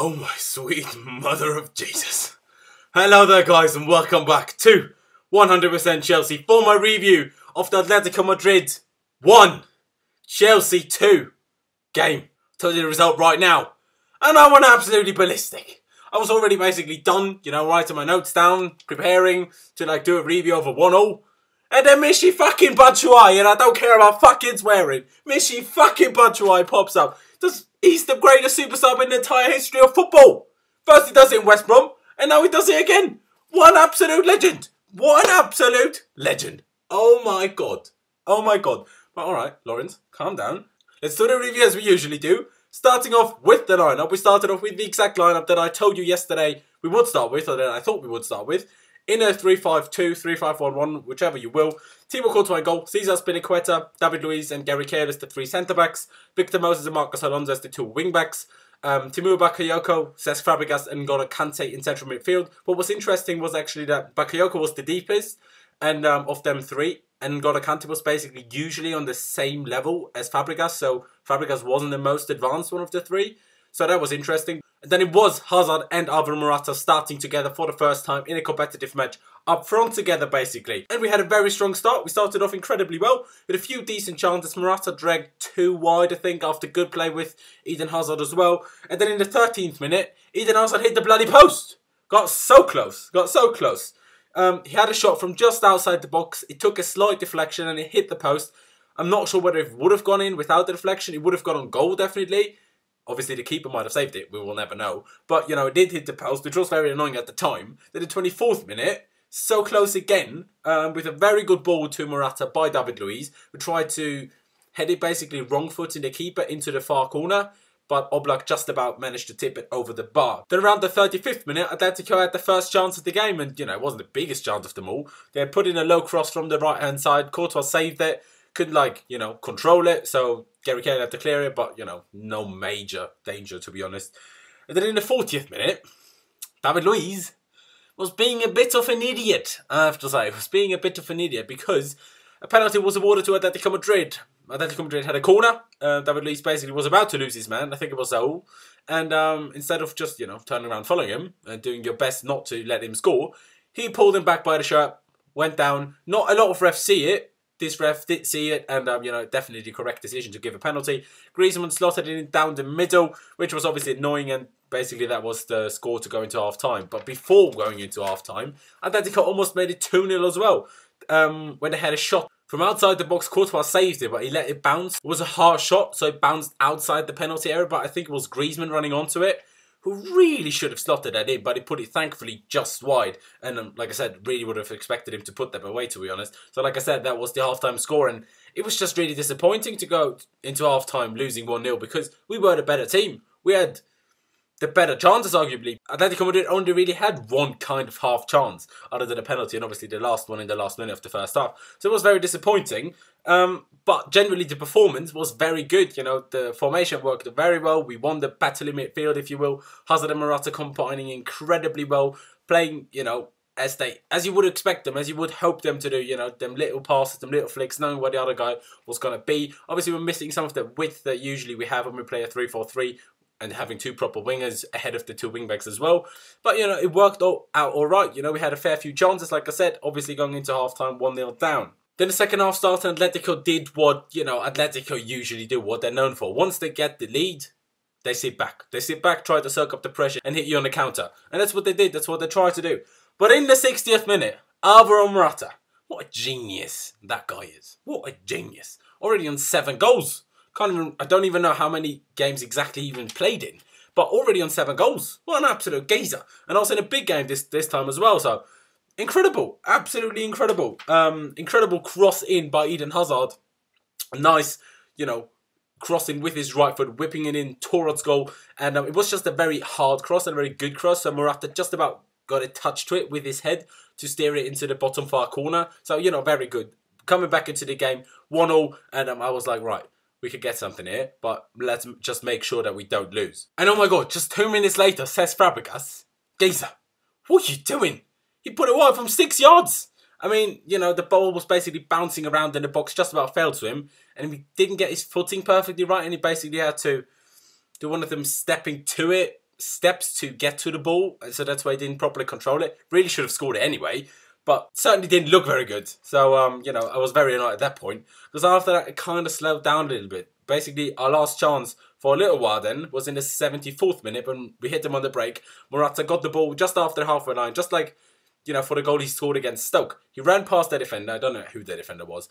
Oh my sweet mother of Jesus. Hello there guys and welcome back to 100% Chelsea for my review of the Atletico Madrid 1, Chelsea 2 game. Tell you the result right now. And I went absolutely ballistic. I was already basically done, writing my notes down, preparing to do a review of a 1-0. And then Michy fucking Batshuayi, and I don't care about fucking swearing, Michy fucking Batshuayi pops up. He's the greatest superstar in the entire history of football. First he does it in West Brom, and now he does it again. One absolute legend. One absolute legend. Oh my god. Oh my god. But alright, Lawrence, calm down. Let's do the review as we usually do. Starting off with the lineup. We started off with the exact lineup that I told you yesterday we would start with, or that I thought we would start with. In a 3-5-2, 3-5-1-1, whichever you will. Thibaut Courtois in goal, Cesar Spinacqueta, David Luiz and Gary Cahill as the 3 centre-backs. Victor Moses and Marcos Alonso as the 2 wing-backs. Timur Bakayoko, Cesc Fabregas and N'Golo Kante in central midfield. What was interesting was actually that Bakayoko was the deepest and of them 3. And N'Golo Kante was basically usually on the same level as Fabregas. So Fabregas wasn't the most advanced one of the 3. So that was interesting. And then it was Hazard and Alvaro Morata starting together for the first time in a competitive match. Up front together, basically. And we had a very strong start. We started off incredibly well with a few decent chances. Morata dragged 2 wide, I think, after good play with Eden Hazard as well. And then in the 13th minute, Eden Hazard hit the bloody post. Got so close. Got so close. He had a shot from just outside the box. It took a slight deflection and it hit the post. I'm not sure whether it would have gone in without the deflection. It would have gone on goal, definitely. Obviously, the keeper might have saved it. We will never know. But, it did hit the post, which was very annoying at the time. Then the 24th minute, so close again, with a very good ball to Morata by David Luiz, who tried to head it basically wrong-footing the keeper into the far corner. But Oblak just about managed to tip it over the bar. Then around the 35th minute, Atletico had the first chance of the game. And, it wasn't the biggest chance of them all. They had put in a low cross from the right-hand side. Courtois saved it. Couldn't, control it. So Gary Cahill had to clear it. But, no major danger, to be honest. And then in the 40th minute, David Luiz was being a bit of an idiot, I have to say. Was being a bit of an idiot because a penalty was awarded to Atletico Madrid. Atletico Madrid had a corner. David Luiz basically was about to lose his man. I think it was Saul. And instead of just, turning around following him and doing your best not to let him score, he pulled him back by the shirt, went down. Not a lot of refs see it. This ref did see it and, definitely the correct decision to give a penalty. Griezmann slotted it down the middle, which was obviously annoying, and basically that was the score to go into half-time. But before going into half-time, Atletico almost made it 2-0 as well. When they had a shot from outside the box, Courtois saved it, but he let it bounce. It was a hard shot, so it bounced outside the penalty area, but I think it was Griezmann running onto it, who really should have slotted that in, but he put it thankfully just wide. And like I said, really would have expected him to put them away, to be honest. So like I said, that was the halftime score, and it was just really disappointing to go into halftime losing 1-0 because we were the better team. We had the better chances, arguably. Atletico Madrid only really had one kind of half chance, other than a penalty, and obviously the last one in the last minute of the first half. So it was very disappointing. But generally the performance was very good. The formation worked very well. We won the battle in midfield, if you will. Hazard and Morata combining incredibly well, playing, as you would expect them, as you would hope them to do, them little passes, them little flicks, knowing where the other guy was going to be. Obviously, we're missing some of the width that usually we have when we play a 3-4-3 and having 2 proper wingers ahead of the 2 wing-backs as well. But, it worked out all right. We had a fair few chances, like I said, obviously going into half-time 1-0 down. Then the second half started and Atletico did what, Atletico usually do, what they're known for. Once they get the lead, they sit back. They sit back, try to soak up the pressure and hit you on the counter. And that's what they did. That's what they tried to do. But in the 60th minute, Alvaro Morata, what a genius that guy is. What a genius. Already on 7 goals. I don't even know how many games exactly he even played in. But already on 7 goals. What an absolute geezer. And also in a big game this time as well. So incredible. Absolutely incredible. Incredible cross in by Eden Hazard. Nice, crossing with his right foot, whipping it in towards goal. And it was just a very hard cross and a very good cross. So Morata just about got a touch to it with his head to steer it into the bottom far corner. So, very good. Coming back into the game, 1-0. And I was like, right, we could get something here. But let's just make sure that we don't lose. And oh my God, just 2 minutes later, Cesc Fabregas, geezer, what are you doing? He put it wide from 6 yards. I mean, the ball was basically bouncing around in the box, just about fell to him. And he didn't get his footing perfectly right. And he basically had to do one of them stepping to it steps to get to the ball, so that's why he didn't properly control it. Really should have scored it anyway, but certainly didn't look very good. So, you know, I was very annoyed at that point, because after that, it kind of slowed down a little bit. Basically, our last chance for a little while then was in the 74th minute when we hit them on the break. Morata got the ball just after the halfway line, just like, you know, for the goal he scored against Stoke. He ran past the defender. I don't know who the defender was.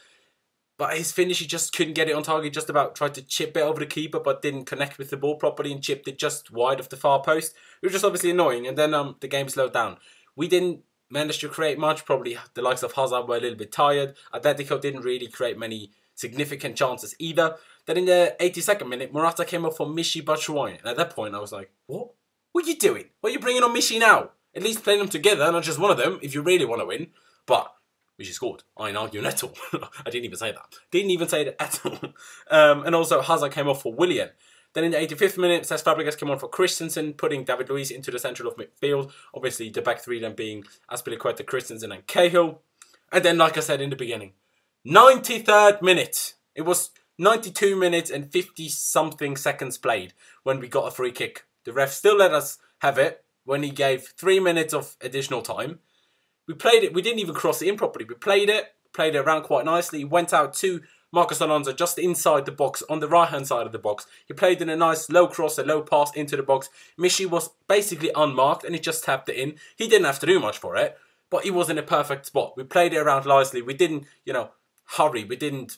But his finish, he just couldn't get it on target. Just about tried to chip it over the keeper, but didn't connect with the ball properly and chipped it just wide of the far post. It was just obviously annoying. And then the game slowed down. We didn't manage to create much. Probably the likes of Hazard were a little bit tired. Atletico didn't really create many significant chances either. Then in the 82nd minute, Morata came up for Michy Batshuayi. And at that point, I was like, what? What are you doing? Why are you bringing on Michy now? At least play them together, not just one of them, if you really want to win. But Michy scored. I ain't arguing at all. I didn't even say that. Didn't even say that at all. And also, Hazard came off for Willian. Then in the 85th minute, Cesc Fabregas came on for Christensen, putting David Luiz into the central of midfield. Obviously, the back three then being Azpilicueta, Christensen and Cahill. And then, like I said in the beginning, 93rd minute. It was 92 minutes and 50-something seconds played when we got a free kick. The ref still let us have it when he gave 3 minutes of additional time. We played it. We didn't even cross it in properly. We played it around quite nicely. Went out to Marcos Alonso just inside the box on the right-hand side of the box. He played in a nice low cross, a low pass into the box. Michy was basically unmarked and he just tapped it in. He didn't have to do much for it, but he was in a perfect spot. We played it around nicely. We didn't, you know, hurry. We didn't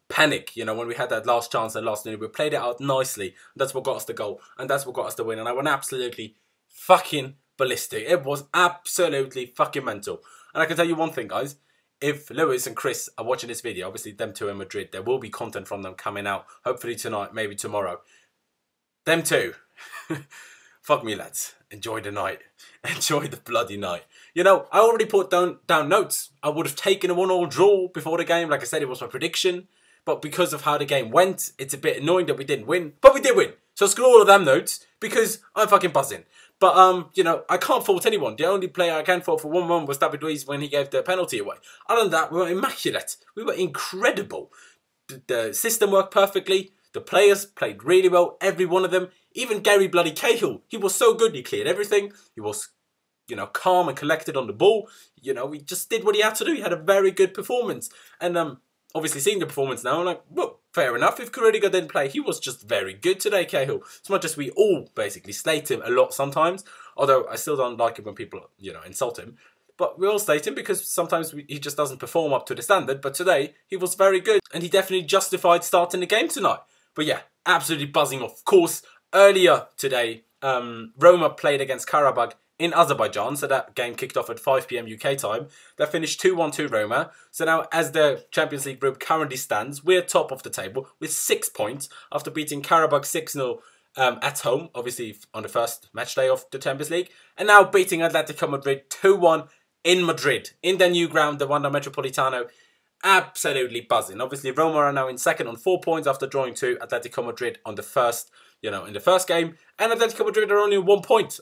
panic, you know, when we had that last chance and last minute. We played it out nicely. That's what got us the goal and that's what got us the win. And I went absolutely fucking ballistic. It was absolutely fucking mental. And I can tell you one thing, guys. If Lewis and Chris are watching this video, obviously them two in Madrid, there will be content from them coming out. Hopefully tonight, maybe tomorrow. Them two. Fuck me, lads. Enjoy the night. Enjoy the bloody night. You know, I already put down notes. I would have taken a 1-1 draw before the game. Like I said, it was my prediction. But because of how the game went, it's a bit annoying that we didn't win. But we did win. So screw all of them notes because I'm fucking buzzing. But, you know, I can't fault anyone. The only player I can fault for 1-1 was David Luiz when he gave the penalty away. Other than that, we were immaculate. We were incredible. The system worked perfectly. The players played really well. Every one of them. Even Gary bloody Cahill. He was so good. He cleared everything. He was, you know, calm and collected on the ball. You know, he just did what he had to do. He had a very good performance. And, obviously seeing the performance now, I'm like, well, fair enough. If Rudiger didn't play, he was just very good today, Cahill. It's not just we all basically slate him a lot sometimes, although I still don't like it when people, you know, insult him. But we all slate him because sometimes he just doesn't perform up to the standard. But today, he was very good and he definitely justified starting the game tonight. But yeah, absolutely buzzing off. Of course, earlier today, Roma played against Karabakh in Azerbaijan, so that game kicked off at 5 PM UK time. That finished 2-1 to Roma. So now, as the Champions League group currently stands, we're top of the table with 6 points after beating Karabakh 6-0 at home, obviously on the first match day of the Champions League, and now beating Atletico Madrid 2-1 in Madrid, in their new ground, the Wanda Metropolitano. Absolutely buzzing. Obviously, Roma are now in second on 4 points after drawing to Atletico Madrid on the first, you know, in the first game. And Atletico Madrid are only 1 point.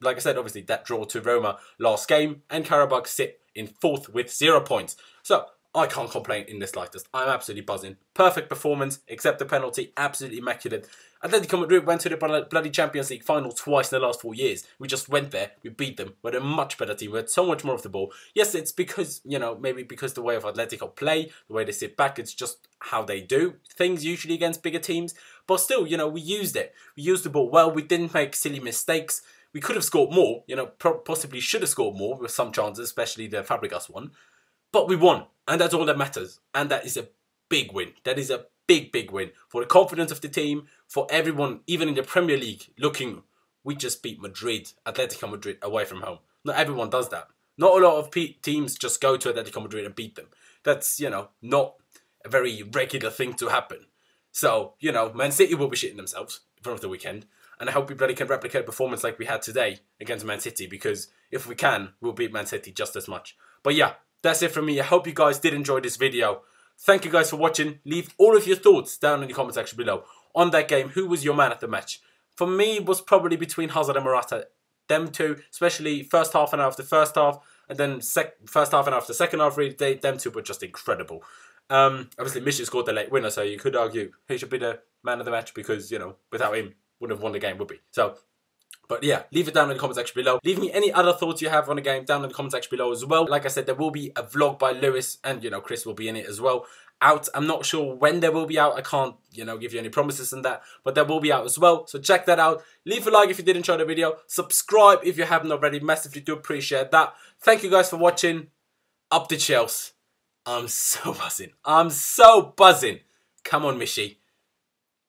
Like I said, obviously, that draw to Roma last game. And Karabakh sit in fourth with 0 points. So, I can't complain in the slightest. I'm absolutely buzzing. Perfect performance, except the penalty. Absolutely immaculate. Atletico Madrid went to the bloody Champions League final twice in the last 4 years. We just went there. We beat them. We're a much better team. We had so much more of the ball. Yes, it's because, you know, maybe because the way of Atletico play, the way they sit back, it's just how they do things usually against bigger teams. But still, you know, we used it. We used the ball well. We didn't make silly mistakes. We could have scored more. You know, possibly should have scored more with some chances, especially the Fabregas one. But we won. And that's all that matters. And that is a big win. That is a big, big win for the confidence of the team, for everyone, even in the Premier League, looking, we just beat Madrid, Atletico Madrid, away from home. Not everyone does that. Not a lot of teams just go to Atletico Madrid and beat them. That's, you know, not a very regular thing to happen. So, you know, Man City will be shitting themselves in front of the weekend. And I hope we bloody can replicate a performance like we had today against Man City, because if we can, we'll beat Man City just as much. But yeah, that's it from me. I hope you guys did enjoy this video. Thank you guys for watching. Leave all of your thoughts down in the comment section below on that game. Who was your man at the match? For me, it was probably between Hazard and Morata. Them two, especially first half and after first half, and then first half and after second half, really, them two were just incredible. Obviously, Michy scored the late winner, so you could argue he should be the man of the match because, you know, without him, wouldn't have won the game, would we? So, But yeah, leave it down in the comment section below. Leave me any other thoughts you have on the game down in the comment section below as well. Like I said, there will be a vlog by Lewis and, you know, Chris will be in it as well. Out. I'm not sure when they will be out. I can't, you know, give you any promises on that. But they will be out as well. So check that out. Leave a like if you did enjoy the video. Subscribe if you haven't already. Massively do appreciate that. Thank you guys for watching. Up the Chelsea. I'm so buzzing. I'm so buzzing. Come on, Michy.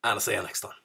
And I'll see you next time.